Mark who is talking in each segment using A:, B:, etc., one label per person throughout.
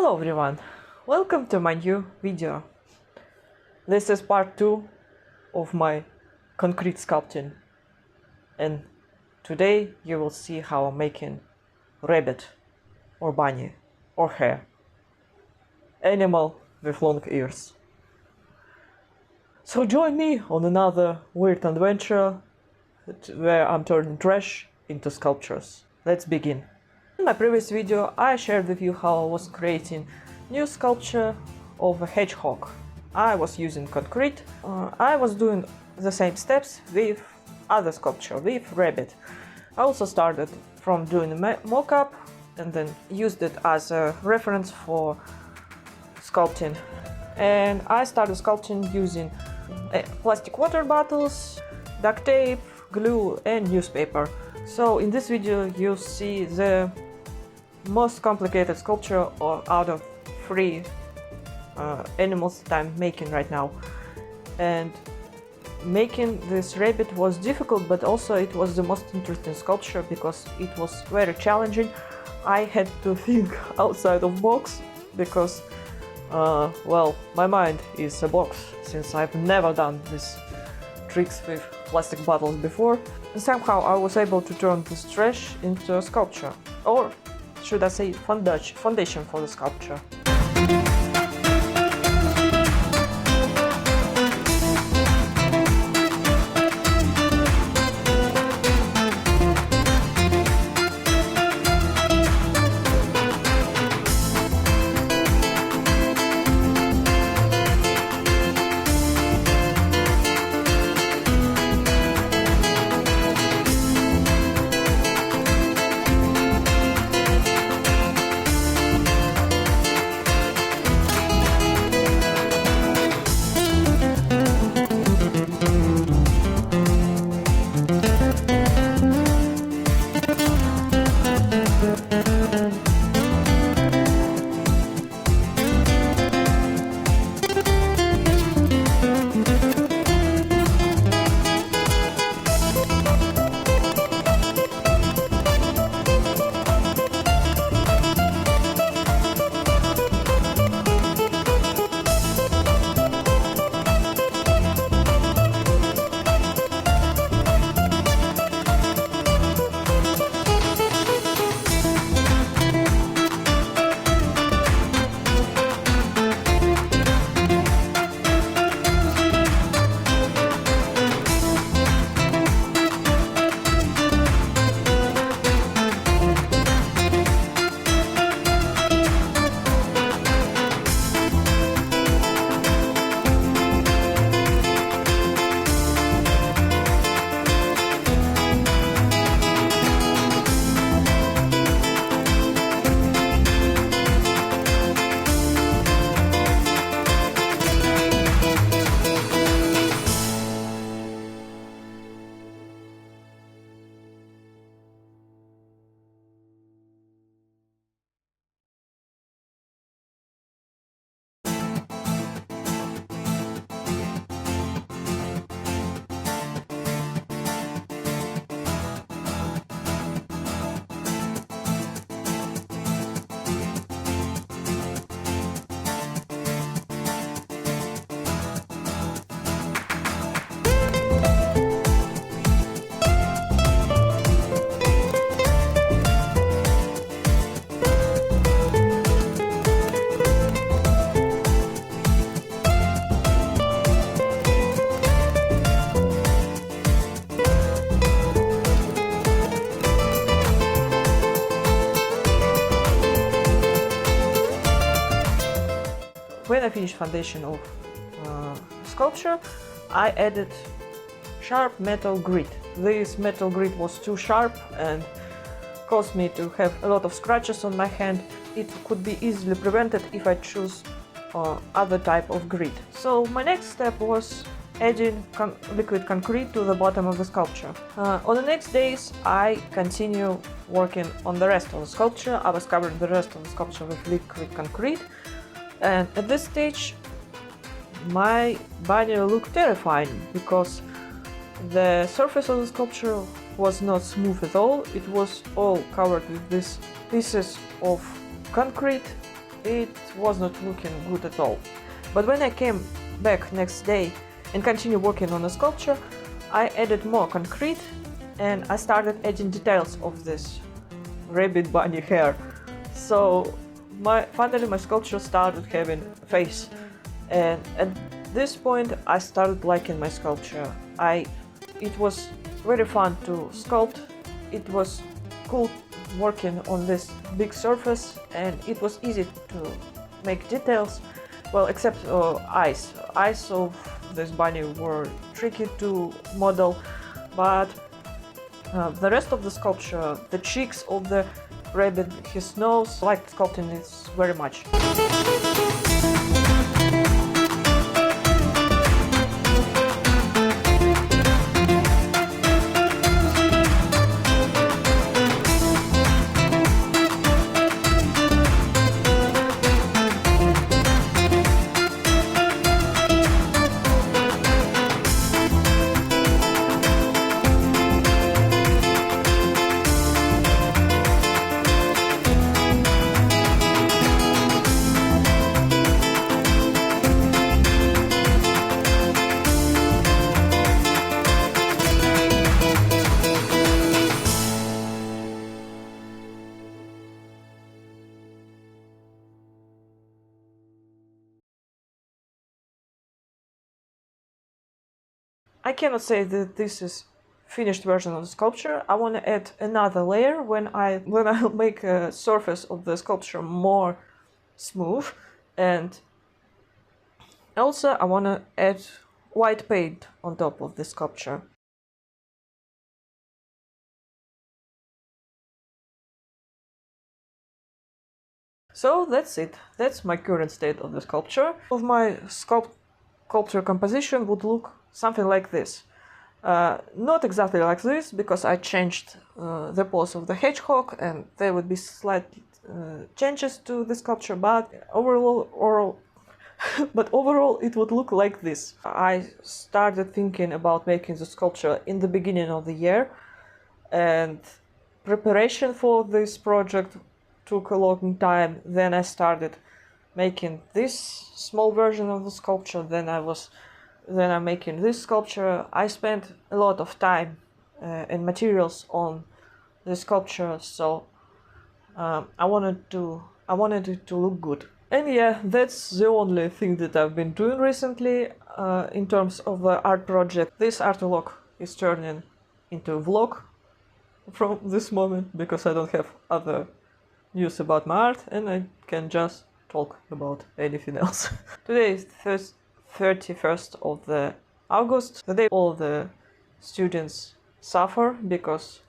A: Hello everyone, welcome to my new video. This is part 2 of my concrete sculpting, and today you will see how I'm making rabbit or bunny or hare, animal with long ears. So join me on another weird adventure where I'm turning trash into sculptures. Let's begin. In my previous video I shared with you how I was creating new sculpture of a hedgehog. I was using concrete. I was doing the same steps with other sculpture, with rabbit. I also started from doing a mock-up and then used it as a reference for sculpting. And I started sculpting using plastic water bottles, duct tape, glue and newspaper. So in this video you'll see the most complicated sculpture out of 3 animals that I'm making right now. And making this rabbit was difficult, but also it was the most interesting sculpture because it was very challenging. I had to think outside of box because well, my mind is a box since I've never done these tricks with plastic bottles before. And somehow I was able to turn this trash into a sculpture, or should I say foundation for the sculpture. When I finished foundation of sculpture, I added sharp metal grit. This metal grit was too sharp and caused me to have a lot of scratches on my hand. It could be easily prevented if I choose other type of grit. So my next step was adding liquid concrete to the bottom of the sculpture. On the next days I continue working on the rest of the sculpture. I was covering the rest of the sculpture with liquid concrete. And at this stage my bunny looked terrifying because the surface of the sculpture was not smooth at all. It was all covered with these pieces of concrete it was not looking good at all. But when I came back next day and continued working on the sculpture, I added more concrete and I started adding details of this rabbit bunny hair. So finally my sculpture started having a face, and at this point I started liking my sculpture. It was very fun to sculpt. It was cool working on this big surface, and it was easy to make details. Well, except eyes. Eyes of this bunny were tricky to model, but the rest of the sculpture, the cheeks of the rabbit, his nose, I liked sculpting this very much. I cannot say that this is finished version of the sculpture. I want to add another layer when I make a surface of the sculpture more smooth, and also I want to add white paint on top of the sculpture. So that's it. That's my current state of the sculpture. Of my sculpture composition would look something like this. Not exactly like this, because I changed the pose of the hedgehog, and there would be slight changes to the sculpture, but overall it would look like this. I started thinking about making the sculpture in the beginning of the year, and preparation for this project took a long time. Then I started making this small version of the sculpture, then I'm making this sculpture. I spent a lot of time and materials on the sculpture, so I wanted it to look good. And yeah, that's the only thing that I've been doing recently in terms of the art project. This art vlog is turning into a vlog from this moment, because I don't have other news about my art and I can just talk about anything else. Today is 31st of the August, the day all the students suffer, because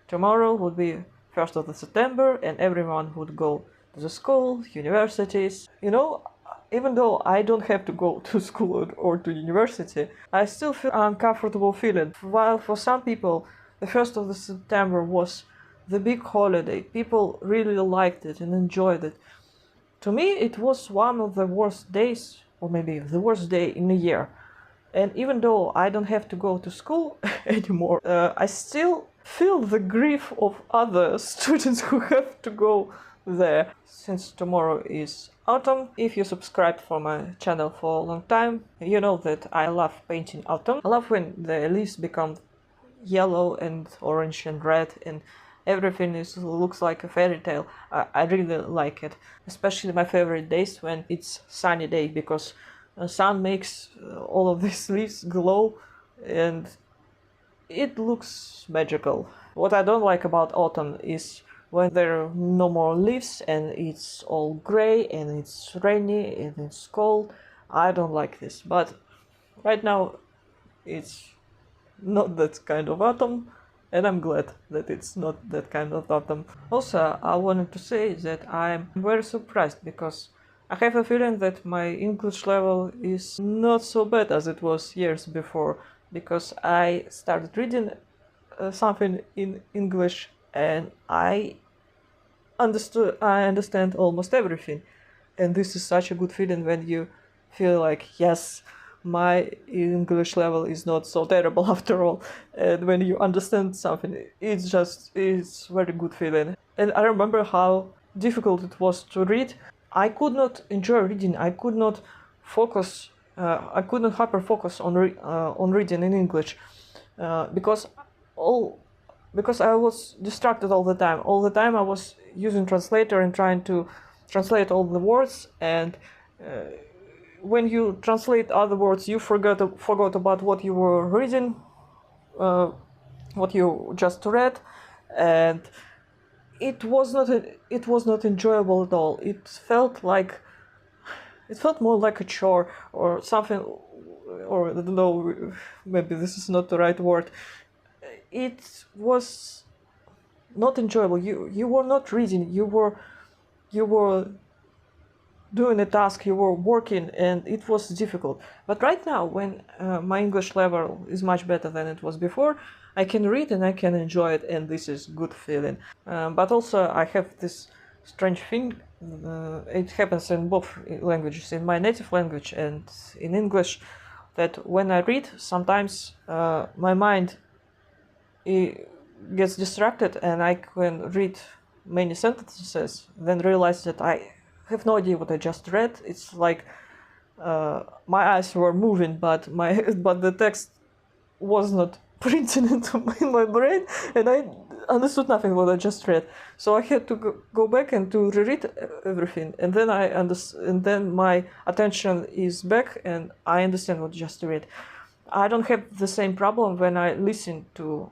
A: tomorrow would be 1st of the September and everyone would go to the school, universities. You know, even though I don't have to go to school or to university, I still feel an uncomfortable feeling. While for some people the 1st of the September was the big holiday, people really liked it and enjoyed it. To me it was one of the worst days, or maybe the worst day in a year. And even though I don't have to go to school anymore, I still feel the grief of other students who have to go there. Since tomorrow is autumn, if you subscribed for my channel for a long time, you know that I love painting autumn. I love when the leaves become yellow and orange and red and everything looks like a fairy tale. I really like it. Especially my favorite days when it's sunny day, because the sun makes all of these leaves glow and it looks magical. What I don't like about autumn is when there are no more leaves and it's all gray and it's rainy and it's cold. I don't like this, but right now it's not that kind of autumn, and I'm glad that it's not that kind of autumn. Also, I wanted to say that I'm very surprised, because I have a feeling that my English level is not so bad as it was years before, because I started reading something in English and I understand almost everything. And this is such a good feeling when you feel like, yes, my English level is not so terrible after all. And when you understand something, it's very good feeling. And I remember how difficult it was to read. I could not enjoy reading. I could not focus. I could not hyper focus on reading in English because I was distracted all the time. All the time I was using translator and trying to translate all the words, and when you translate other words, you forgot about what you were reading, what you just read, and it was not enjoyable at all. It felt more like a chore or something, or I don't know, maybe this is not the right word. It was not enjoyable. You were not reading. You were doing a task. You were working, and it was difficult. But right now, when my English level is much better than it was before, I can read and I can enjoy it, and this is good feeling. But also, I have this strange thing. It happens in both languages, in my native language and in English, that when I read, sometimes my mind gets distracted and I can read many sentences, then realize that I have no idea what I just read. It's like my eyes were moving, but the text was not printing into my brain, and I understood nothing what I just read. So I had to go back and to reread everything, and then and then my attention is back and I understand what I just read. I don't have the same problem when I listen to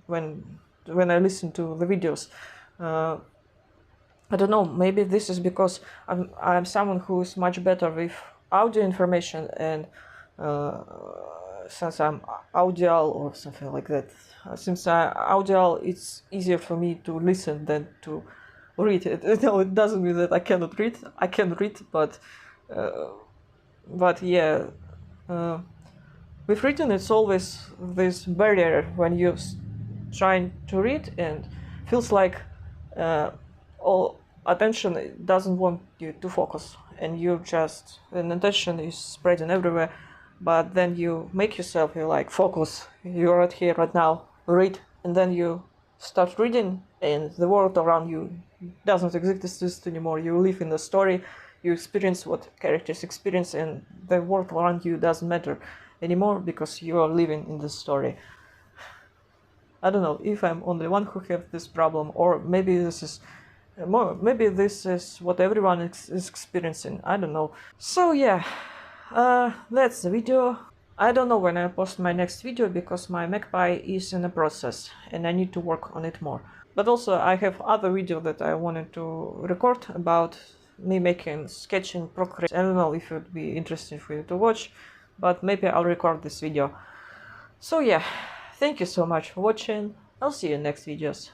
A: when I listen to the videos. I don't know, maybe this is because I'm someone who is much better with audio information, and since I'm audial or something like that, since I'm audial, it's easier for me to listen than to read. No, it doesn't mean that I cannot read. I can read, but yeah, with reading it's always this barrier when you're trying to read, and feels like all attention doesn't want you to focus, and attention is spreading everywhere. But then you make yourself, you're like, focus, you're right here, right now, read, and then you start reading, and the world around you doesn't exist anymore. You live in the story, you experience what characters experience, and the world around you doesn't matter anymore because you are living in the story. I don't know if I'm only one who have this problem, or maybe this is what everyone is experiencing. I don't know. So yeah, that's the video. I don't know when I post my next video because my Magpie is in a process and I need to work on it more. But also I have other video that I wanted to record about me making sketching progress. I don't know if it would be interesting for you to watch, but maybe I'll record this video. So yeah, thank you so much for watching. I'll see you in next videos.